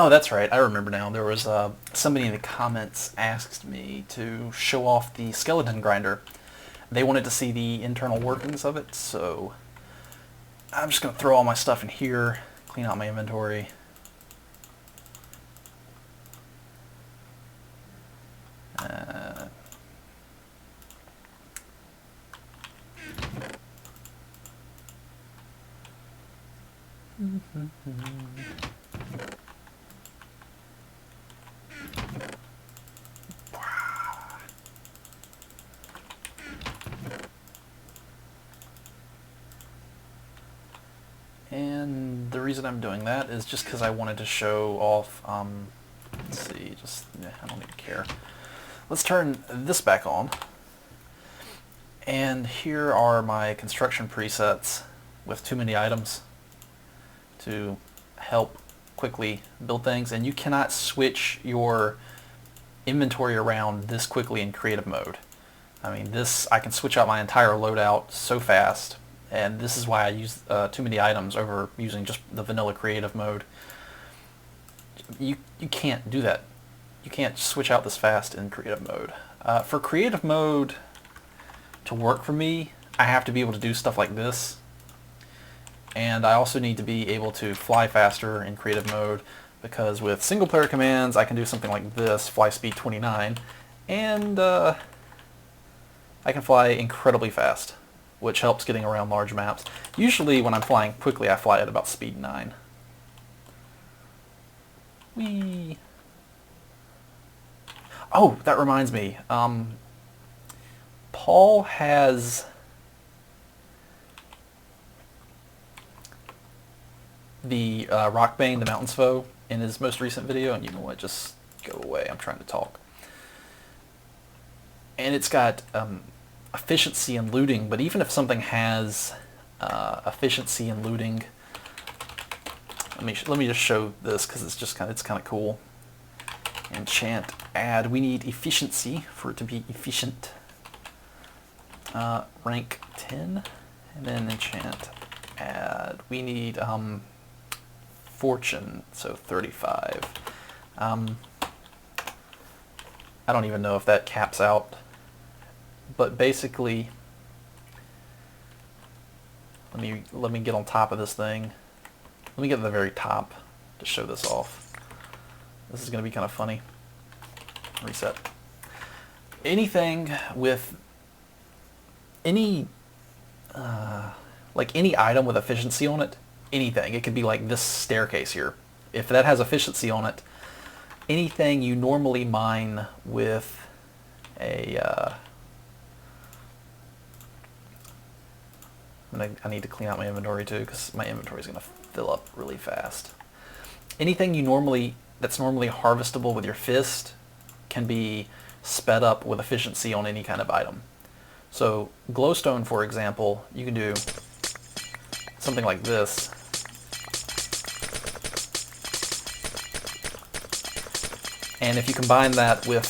Oh, that's right. I remember now. There was somebody in the comments asked me to show off the skeleton grinder. They wanted to see the internal workings of it, so I'm just going to throw all my stuff in here, clean out my inventory. And the reason I'm doing that is just because I wanted to show off, let's see, I don't even care. Let's turn this back on. And here are my construction presets with too many items to help quickly build things. And you cannot switch your inventory around this quickly in creative mode. I mean, I can switch out my entire loadout so fast, and this is why I use too many items over using just the vanilla creative mode. You can't do that. You can't switch out this fast in creative mode. For creative mode to work for me, I have to be able to do stuff like this, and I also need to be able to fly faster in creative mode, because with single player commands I can do something like this, fly speed 29, and I can fly incredibly fast, which helps getting around large maps. Usually when I'm flying quickly I fly at about speed 9. Whee! Oh, that reminds me. Paul has the Rockbane, the Mountains Foe, in his most recent video, and you know what, just go away, I'm trying to talk. And it's got efficiency and looting, but even if something has efficiency and looting, let me just show this because it's kind of cool. Enchant, add, we need efficiency for it to be efficient. Rank 10, and then enchant, add, we need fortune, so 35. I don't even know if that caps out, but basically, let me get on top of this thing. Let me get to the very top to show this off. This is going to be kind of funny. Reset. Anything with any like any item with efficiency on it, anything. It could be like this staircase here. If that has efficiency on it, anything you normally mine with a I need to clean out my inventory too, because my inventory is going to fill up really fast. Anything that's normally harvestable with your fist can be sped up with efficiency on any kind of item. So glowstone, for example, you can do something like this. And if you combine that with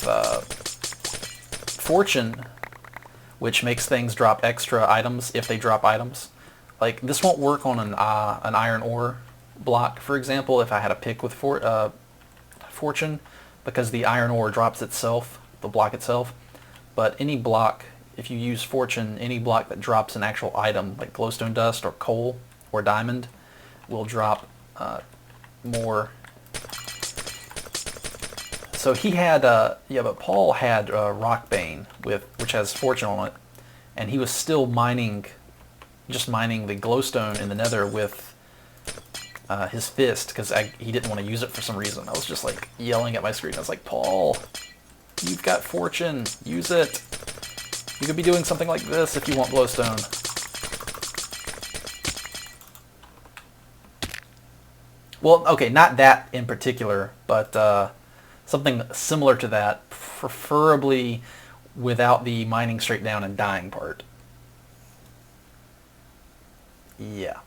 fortune, which makes things drop extra items if they drop items, like this won't work on an iron ore block, for example, if I had a pick with fortune, because the iron ore drops itself, the block itself. But any block, if you use fortune, any block that drops an actual item, like glowstone dust or coal or diamond, will drop more. So he had, but Paul had Rockbane, which has fortune on it, and he was still just mining the glowstone in the nether with his fist, because he didn't want to use it for some reason. I was just like yelling at my screen. I was like, Paul, you've got fortune, use it. You could be doing something like this if you want glowstone. Well, okay, not that in particular, but something similar to that, preferably without the mining straight down and dying part. Yeah.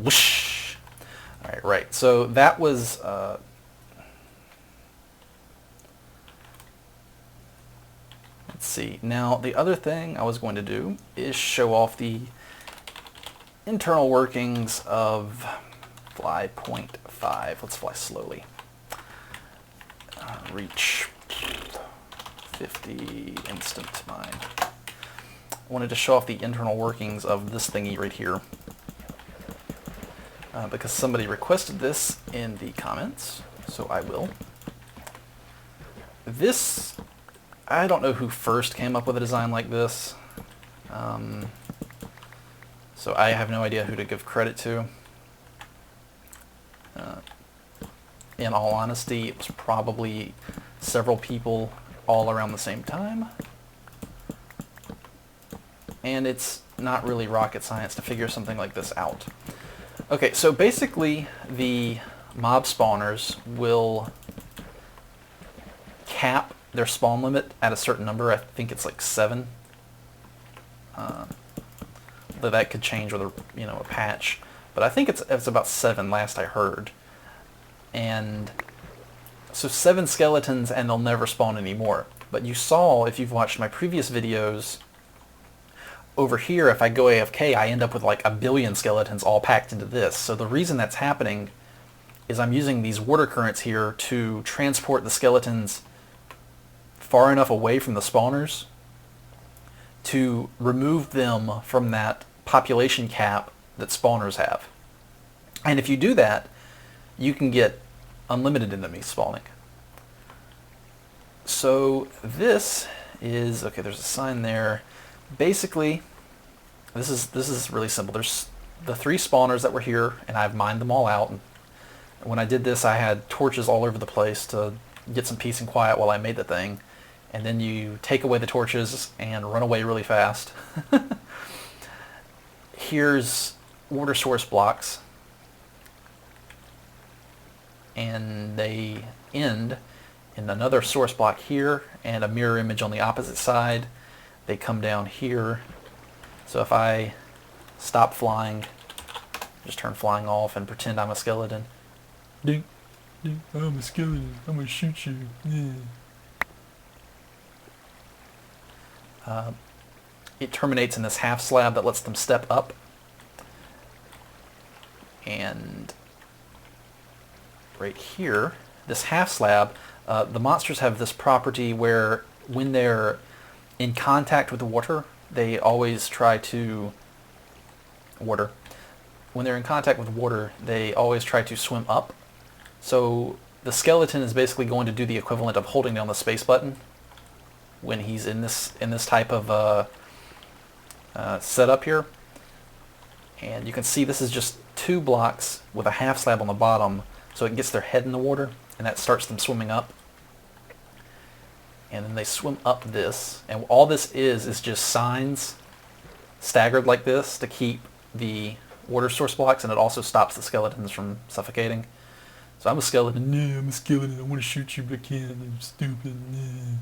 Whoosh. All right, right. So that was let's see. see. Now, the other thing I was going to do is show off the internal workings of fly 0.5. Let's fly slowly. Reach 50 instant mine. I wanted to show off the internal workings of this thingy right here. Because somebody requested this in the comments, so I will. This, I don't know who first came up with a design like this. So I have no idea who to give credit to. In all honesty, it was probably several people all around the same time. And it's not really rocket science to figure something like this out. Okay, so basically the mob spawners will cap their spawn limit at a certain number. I think it's like 7. Though that could change with a patch, but I think it's about 7 last I heard. And so 7 skeletons and they'll never spawn anymore. But you saw, if you've watched my previous videos, over here if I go AFK I end up with like 1 billion skeletons all packed into this. So the reason that's happening is I'm using these water currents here to transport the skeletons far enough away from the spawners to remove them from that population cap that spawners have. And if you do that, you can get unlimited enemies spawning. So this is, okay, there's a sign there. Basically, this is really simple. There's the 3 spawners that were here, and I've mined them all out. And when I did this, I had torches all over the place to get some peace and quiet while I made the thing. And then you take away the torches and run away really fast. Here's water source blocks, and they end in another source block here and a mirror image on the opposite side. They come down here. So if I stop flying, just turn flying off and pretend I'm a skeleton. Ding, ding, I'm a skeleton. I'm gonna shoot you. Yeah. It terminates in this half slab that lets them step up. And right here, this half slab, the monsters have this property where when they're in contact with the water, they always try to when they're in contact with water, they always try to swim up. So the skeleton is basically going to do the equivalent of holding down the space button when he's in this type of setup here. And you can see this is just 2 blocks with a half slab on the bottom, so it gets their head in the water, and that starts them swimming up. And then they swim up this, and all this is just signs staggered like this to keep the water source blocks, and it also stops the skeletons from suffocating. So I'm a skeleton. No, I'm a skeleton. I want to shoot you, but I can't. I'm stupid. No,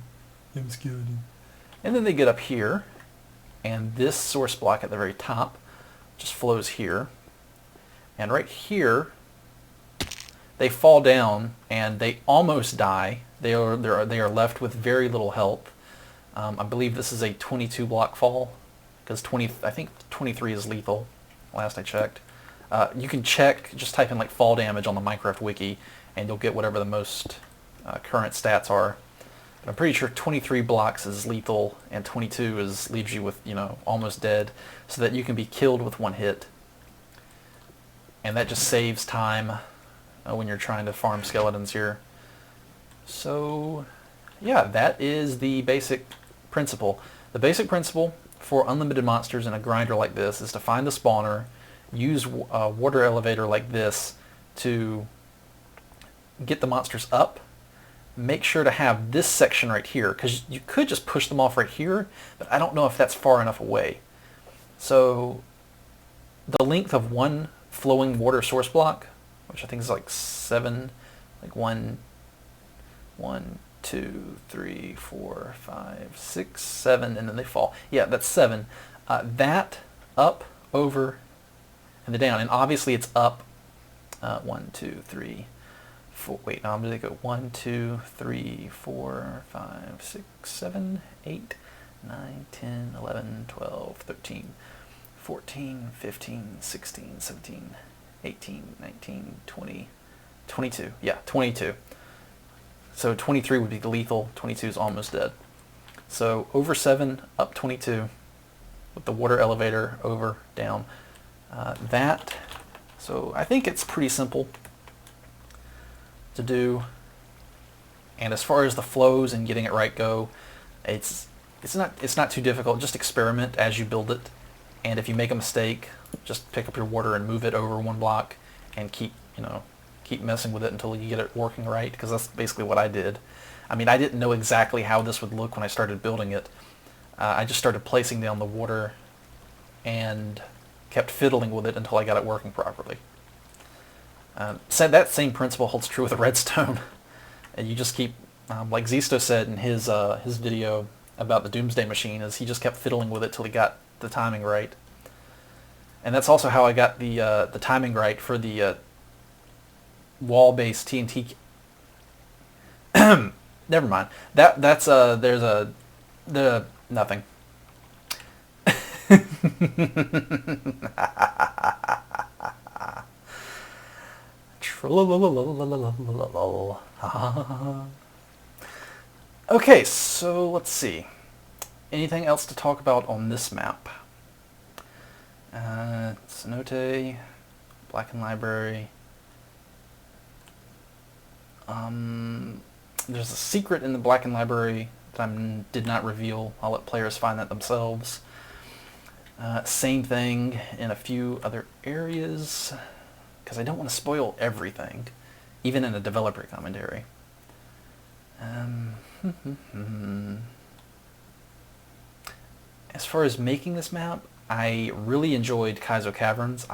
I'm a skeleton. And then they get up here, and this source block at the very top just flows here. And right here, they fall down, and they almost die. They are left with very little health. I believe this is a 22 block fall, because I think 23 is lethal, last I checked. You can check, just type in like fall damage on the Minecraft wiki, and you'll get whatever the most current stats are. But I'm pretty sure 23 blocks is lethal, and 22 leaves you with, almost dead, so that you can be killed with 1 hit. And that just saves time when you're trying to farm skeletons here. So yeah, that is the basic principle. The basic principle for unlimited monsters in a grinder like this is to find the spawner, use a water elevator like this to get the monsters up. Make sure to have this section right here, because you could just push them off right here, but I don't know if that's far enough away. So the length of 1 flowing water source block, which I think is like 7, like 1, 2, 3, 4, 5, 6, 7, and then they fall. Yeah, that's 7. That up, over, and the down, and obviously it's up 1, 2, 3, 4. Wait, no, I'm going to go 1, 2, 3, 4, 5, 6, 7, 8, 9, 10, 11, 12, 13, 14, 15, 16, 17, 18, 19, 20, 22. Yeah, 22. So 23 would be lethal, 22 is almost dead. So over 7, up 22, with the water elevator, over, down. So I think it's pretty simple to do. And as far as the flows and getting it right go, it's not too difficult. Just experiment as you build it. And if you make a mistake, just pick up your water and move it over one block and keep messing with it until you get it working right, because that's basically what I did. I mean, I didn't know exactly how this would look when I started building it. I just started placing down the water and kept fiddling with it until I got it working properly. So that same principle holds true with a redstone. And you just keep, like Zisto said in his video about the Doomsday Machine, is he just kept fiddling with it till he got the timing right. And that's also how I got the timing right for the wall-based TNT. Never mind. That's there's nothing. Okay, so let's see. Anything else to talk about on this map? Cenote, Blackened Library. There's a secret in the Blackened Library that I did not reveal. I'll let players find that themselves. Same thing in a few other areas, because I don't want to spoil everything, even in a developer commentary. As far as making this map, I really enjoyed Kaizo Caverns.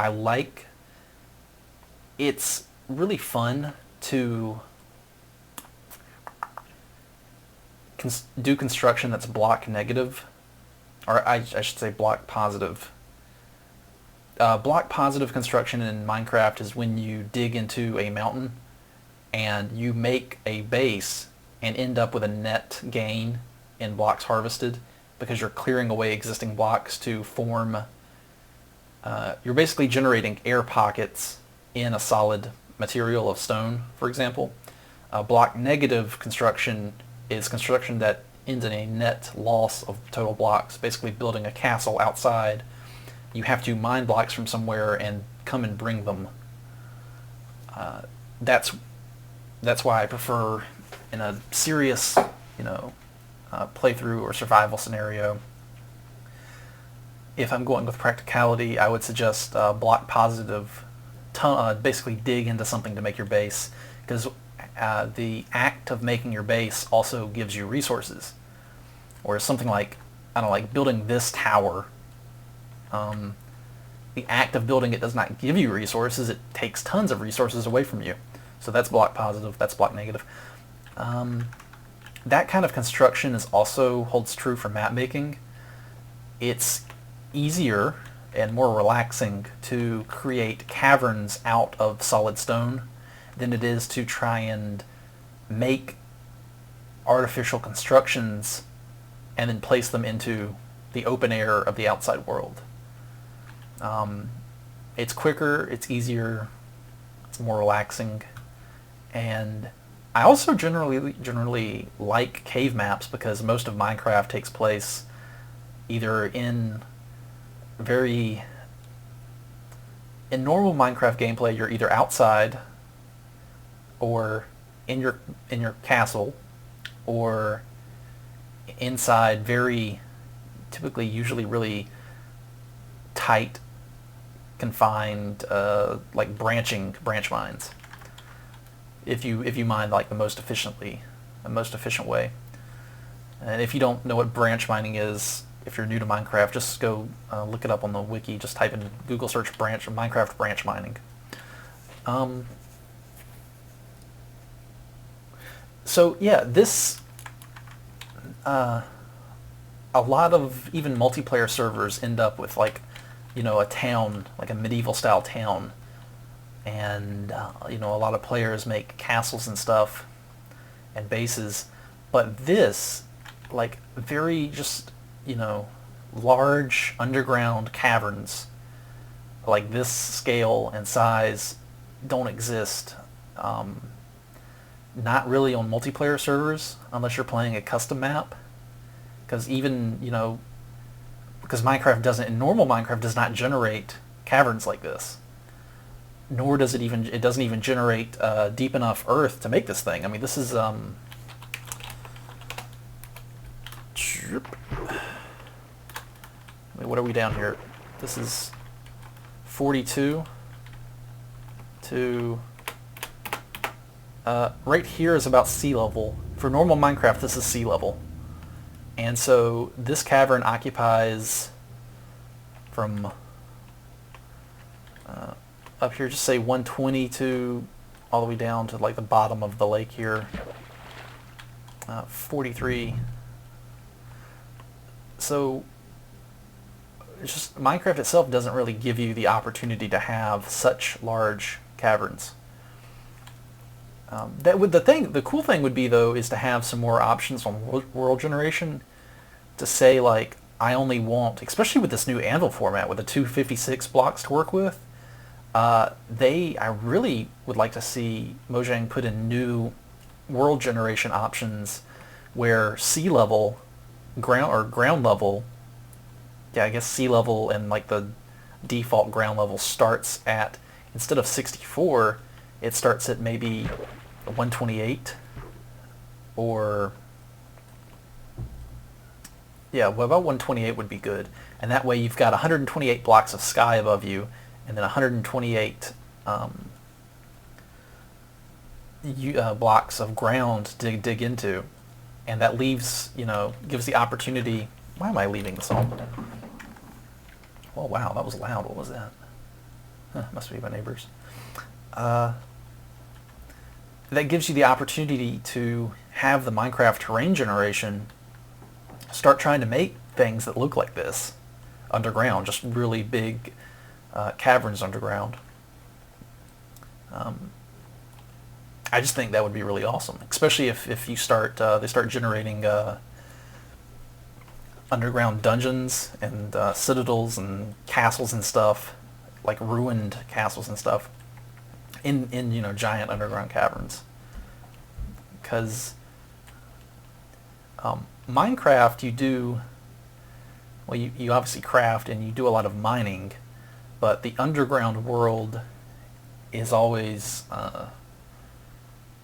It's really fun to do construction that's block negative, or I should say block positive. Block positive construction in Minecraft is when you dig into a mountain and you make a base and end up with a net gain in blocks harvested, because you're clearing away existing blocks to form, you're basically generating air pockets in a solid material of stone, for example. Block negative construction is construction that ends in a net loss of total blocks, basically building a castle outside. You have to mine blocks from somewhere and come and bring them. That's why I prefer, in a serious, playthrough or survival scenario, if I'm going with practicality, I would suggest block positive. Basically dig into something to make your base, because the act of making your base also gives you resources. Or something like, I don't know, like building this tower. The act of building it does not give you resources, it takes tons of resources away from you. So that's block positive, that's block negative. That kind of construction also holds true for map making. It's easier and more relaxing to create caverns out of solid stone than it is to try and make artificial constructions and then place them into the open air of the outside world. It's quicker, it's easier, it's more relaxing, and I also generally like cave maps, because most of Minecraft takes place either in normal Minecraft gameplay, you're either outside or in your castle, or inside typically usually really tight, confined, like branch mines. If you mine like the most efficient way. And if you don't know what branch mining is, if you're new to Minecraft, just go look it up on the wiki. Just type in Google search Minecraft branch mining. So yeah, this a lot of even multiplayer servers end up with a town, like a medieval style town, and a lot of players make castles and stuff and bases, but this very just you know, large underground caverns like this scale and size don't exist. Not really on multiplayer servers unless you're playing a custom map. Because even, you know, because Minecraft doesn't, in normal Minecraft does not generate caverns like this. Nor does it even, it doesn't even generate deep enough earth to make this thing. I mean, this is, what are we down here? This is 42 to, right here is about sea level. For normal Minecraft, this is sea level. And so this cavern occupies from up here, just say 120 to all the way down to like the bottom of the lake here. 43. So it's just Minecraft itself doesn't really give you the opportunity to have such large caverns. The cool thing would be though is to have some more options on world generation. To say like I only want, especially with this new anvil format with the 256 blocks to work with. I really would like to see Mojang put in new world generation options where sea level, ground level, yeah, I guess sea level and like the default ground level starts at, instead of 64, it starts at maybe 128 or, yeah, well, about 128 would be good. And that way you've got 128 blocks of sky above you and then 128 blocks of ground to dig into. And that leaves, you know, gives the opportunity. Why am I leaving this on? Oh wow, that was loud. What was that? Huh, must be my neighbors. That gives you the opportunity to have the Minecraft terrain generation start trying to make things that look like this underground, just really big caverns underground. I just think that would be really awesome, especially if you start they start generating underground dungeons and citadels and castles and stuff, like ruined castles and stuff in you know, giant underground caverns. Because Minecraft, you do, well, you obviously craft and you do a lot of mining, but the underground world is always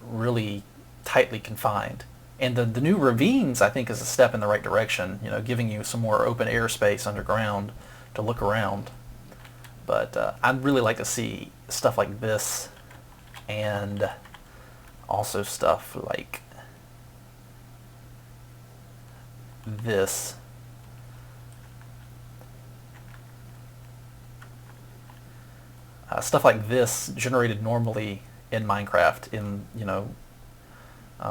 really tightly confined. And the new ravines, I think, is a step in the right direction, you know, giving you some more open airspace underground to look around. But I'd really like to see stuff like this, and also stuff like this. Stuff like this generated normally in Minecraft in, you know,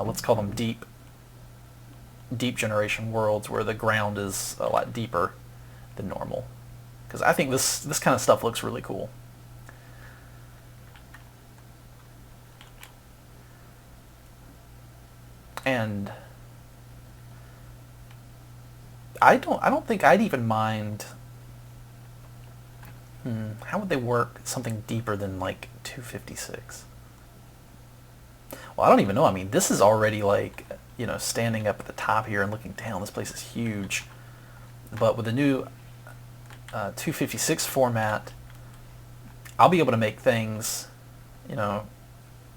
let's call them deep generation worlds where the ground is a lot deeper than normal. Because I think this kind of stuff looks really cool. And I don't think I'd even mind. How would they work something deeper than like 256? Well, I don't even know. I mean, this is already like, you know, standing up at the top here and looking down. This place is huge. But with the new 256 format, I'll be able to make things, you know,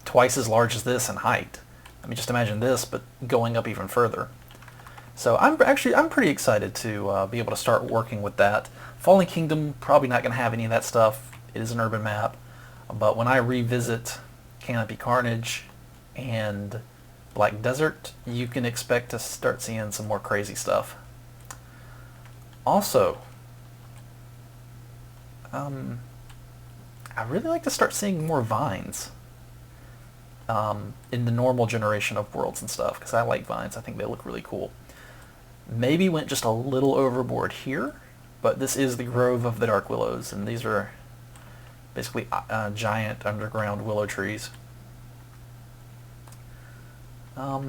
twice as large as this in height. I mean, just imagine this, but going up even further. So I'm pretty excited to be able to start working with that. Fallen Kingdom, probably not going to have any of that stuff. It is an urban map. But when I revisit Canopy Carnage and Black Desert, you can expect to start seeing some more crazy stuff. Also, I really like to start seeing more vines in the normal generation of worlds and stuff, because I like vines. I think they look really cool. Maybe went just a little overboard here, but this is the Grove of the Dark Willows, and these are basically giant underground willow trees. Let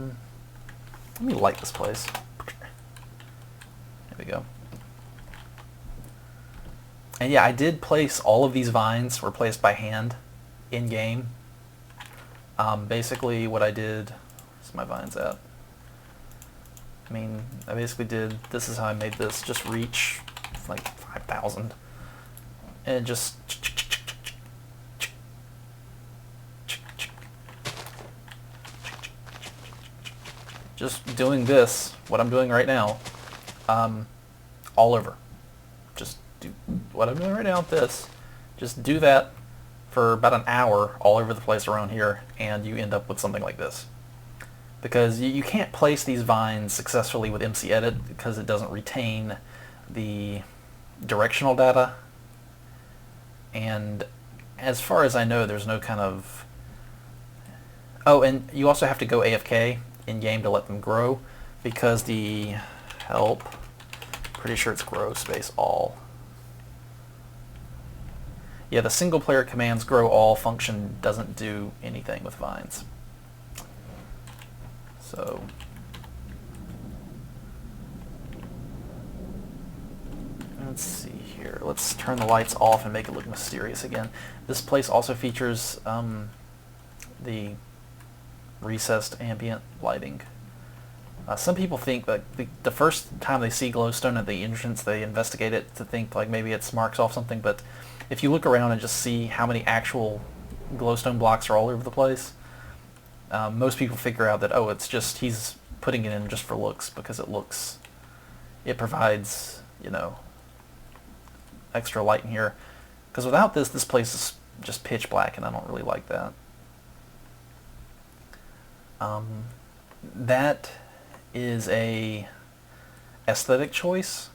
me light this place. we go. And yeah, I did place all of these vines were placed by hand in game. Basically what I did, where's my vines at? I mean, I basically did, this is how I made this, just reach like 5,000 and just doing this, what I'm doing right now, all over. Just do what I'm doing right now with this. Just do that for about an hour all over the place around here, and you end up with something like this. Because you can't place these vines successfully with MC Edit because it doesn't retain the directional data. And as far as I know, there's no kind of... Oh, and you also have to go AFK in-game to let them grow, because the help, pretty sure it's grow space all. Yeah, the single player commands grow all function doesn't do anything with vines. So let's see here. Let's turn the lights off and make it look mysterious again. This place also features the recessed ambient lighting. Some people think that the first time they see glowstone at the entrance, they investigate it to think like maybe it's marks off something, but if you look around and just see how many actual glowstone blocks are all over the place, most people figure out that, oh, it's just he's putting it in just for looks, because it provides, you know, extra light in here. Because without this place is just pitch black, and I don't really like that. That is a aesthetic choice,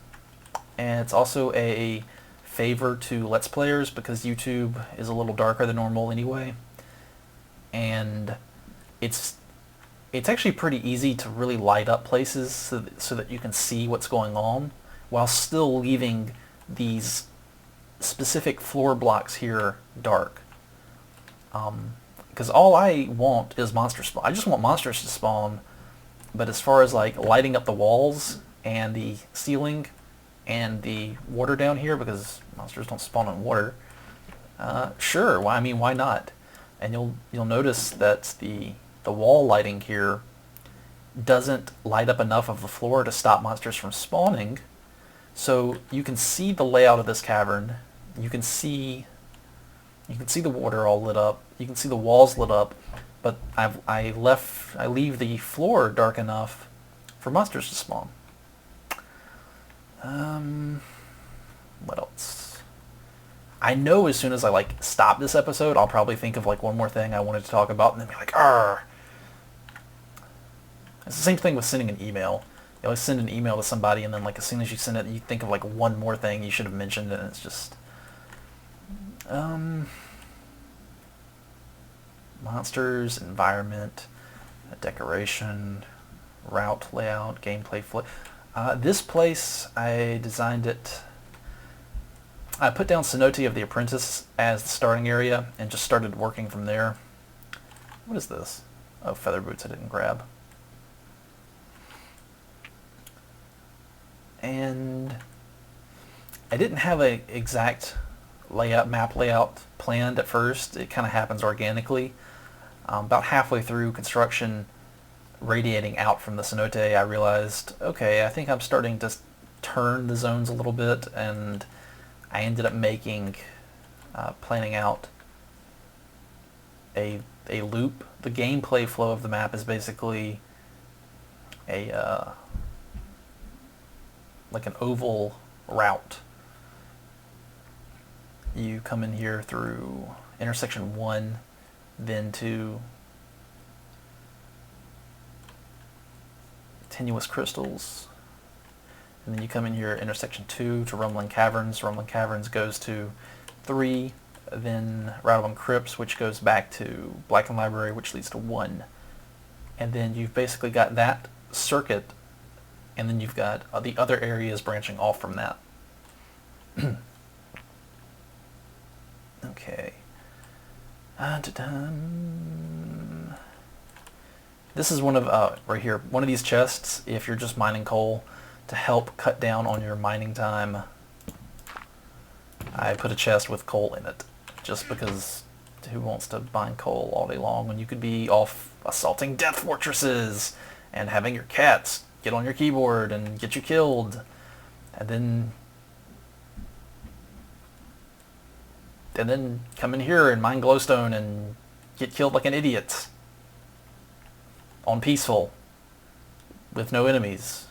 and it's also a favor to Let's Players, because YouTube is a little darker than normal anyway, and it's actually pretty easy to really light up places so that you can see what's going on while still leaving these specific floor blocks here dark. Because all I want is monster spawn. I just want monsters to spawn, but as far as like lighting up the walls and the ceiling and the water down here, because monsters don't spawn in water, sure, I mean, why not? And you'll notice that the wall lighting here doesn't light up enough of the floor to stop monsters from spawning. So you can see the layout of this cavern. You can see the water all lit up. You can see the walls lit up, but I leave the floor dark enough for monsters to spawn. What else? I know as soon as I like stop this episode, I'll probably think of like one more thing I wanted to talk about, and then be like, "Arr!" It's the same thing with sending an email. You always send an email to somebody, and then like as soon as you send it, you think of like one more thing you should have mentioned, and it's just monsters, environment, decoration, route layout, gameplay flow. This place, I designed it. I put down Cenote of the Apprentice as the starting area and just started working from there. What is this? Oh, feather boots I didn't grab. And I didn't have an exact map layout planned at first. It kind of happens organically. About halfway through construction, radiating out from the cenote, I realized, okay, I think I'm starting to turn the zones a little bit, and I ended up planning out a loop. The gameplay flow of the map is basically like an oval route. You come in here through intersection 1, then to Tenuous Crystals, and then you come in here intersection 2 to Rumbling Caverns. Rumbling Caverns goes to 3, then Rattleman Crypts, which goes back to Blackened Library, which leads to 1. And then you've basically got that circuit, and then you've got the other areas branching off from that. Okay. This is one of, right here, one of these chests. If you're just mining coal, to help cut down on your mining time, I put a chest with coal in it, just because who wants to mine coal all day long when you could be off assaulting death fortresses and having your cats get on your keyboard and get you killed, and then come in here and mine glowstone and get killed like an idiot on peaceful with no enemies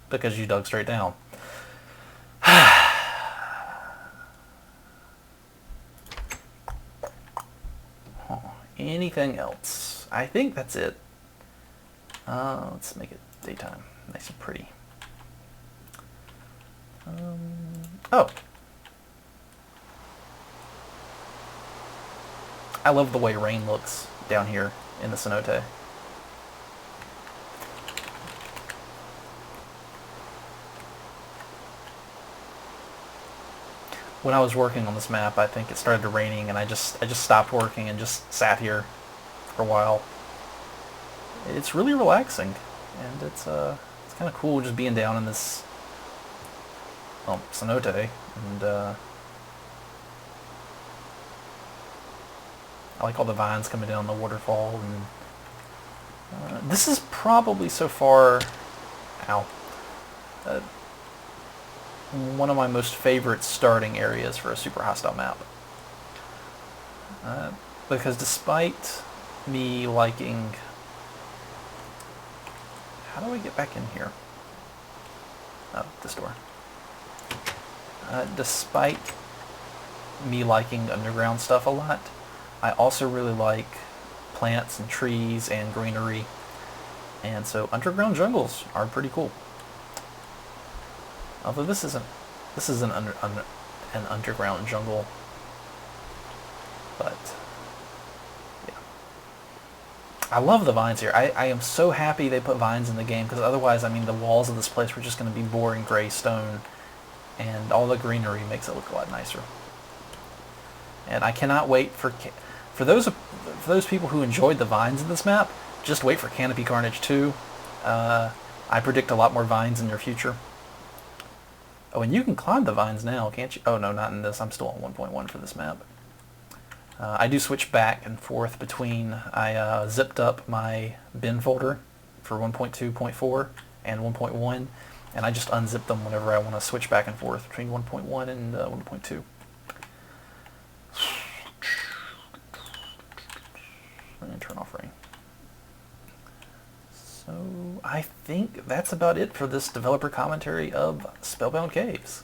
because you dug straight down. Anything else? I think that's it. Let's make it daytime. Nice and pretty. Oh. I love the way rain looks down here in the cenote. When I was working on this map, I think it started raining, and I just stopped working and just sat here for a while. It's really relaxing, and it's kind of cool just being down in this cenote, and I like all the vines coming down the waterfall, and this is probably so far, one of my most favorite starting areas for a super hostile map. Because despite me liking... How do I get back in here? Oh, this door. Despite me liking underground stuff a lot, I also really like plants and trees and greenery, and so underground jungles are pretty cool. Although this isn't an underground jungle, but yeah. I love the vines here. I am so happy they put vines in the game, because otherwise, I mean, the walls of this place were just going to be boring gray stone, and all the greenery makes it look a lot nicer. And I cannot wait for those people who enjoyed the vines in this map. Just wait for Canopy Carnage 2. I predict a lot more vines in your future. Oh, and you can climb the vines now, can't you? Oh, no, not in this. I'm still on 1.1 for this map. I do switch back and forth between... I zipped up my bin folder for 1.2.4 and 1.1, and I just unzip them whenever I want to switch back and forth between 1.1 and 1.2. And turn off rain. So I think that's about it for this developer commentary of Spellbound Caves.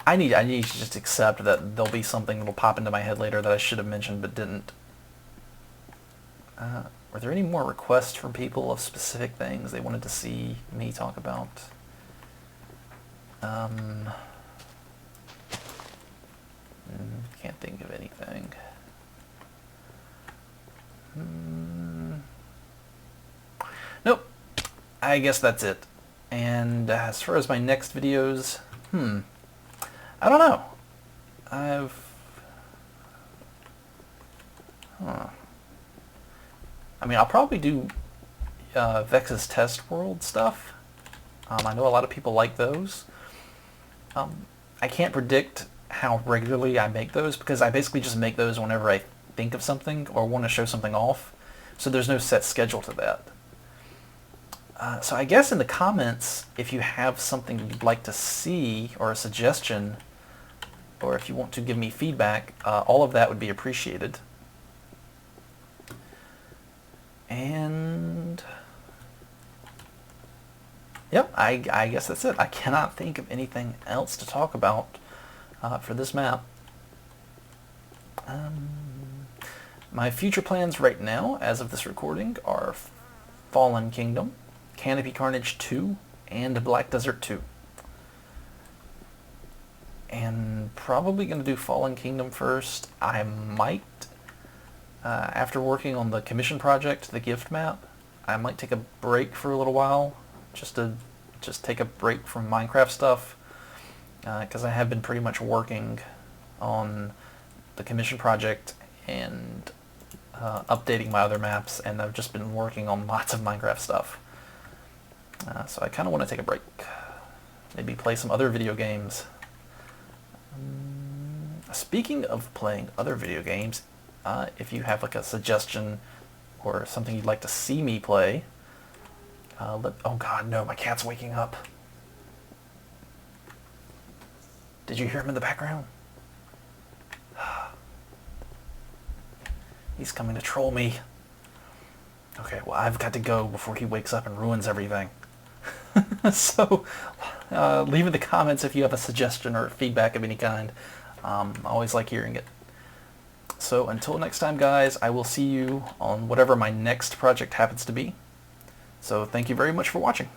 I need to just accept that there'll be something that'll pop into my head later that I should have mentioned but didn't. Were there any more requests from people of specific things they wanted to see me talk about? Can't think of anything. Nope. I guess that's it. And as far as my next videos, I don't know. I mean, I'll probably do Vechs' test world stuff. I know a lot of people like those. I can't predict how regularly I make those, because I basically just make those whenever I think of something or want to show something off. So there's no set schedule to that. So I guess in the comments, if you have something you'd like to see or a suggestion, or if you want to give me feedback, all of that would be appreciated. And yep, I guess that's it. I cannot think of anything else to talk about for this map. My future plans right now, as of this recording, are Fallen Kingdom, Canopy Carnage 2, and Black Desert 2. And probably going to do Fallen Kingdom first. I might, after working on the commission project, the gift map, I might take a break for a little while, just take a break from Minecraft stuff, because I have been pretty much working on the commission project and updating my other maps, and I've just been working on lots of Minecraft stuff. So I kind of want to take a break. Maybe play some other video games. Speaking of playing other video games, if you have like a suggestion or something you'd like to see me play, oh god, no, my cat's waking up. Did you hear him in the background? He's coming to troll me. Okay, well, I've got to go before he wakes up and ruins everything. So, leave in the comments if you have a suggestion or feedback of any kind. I always like hearing it. So until next time, guys, I will see you on whatever my next project happens to be. So thank you very much for watching.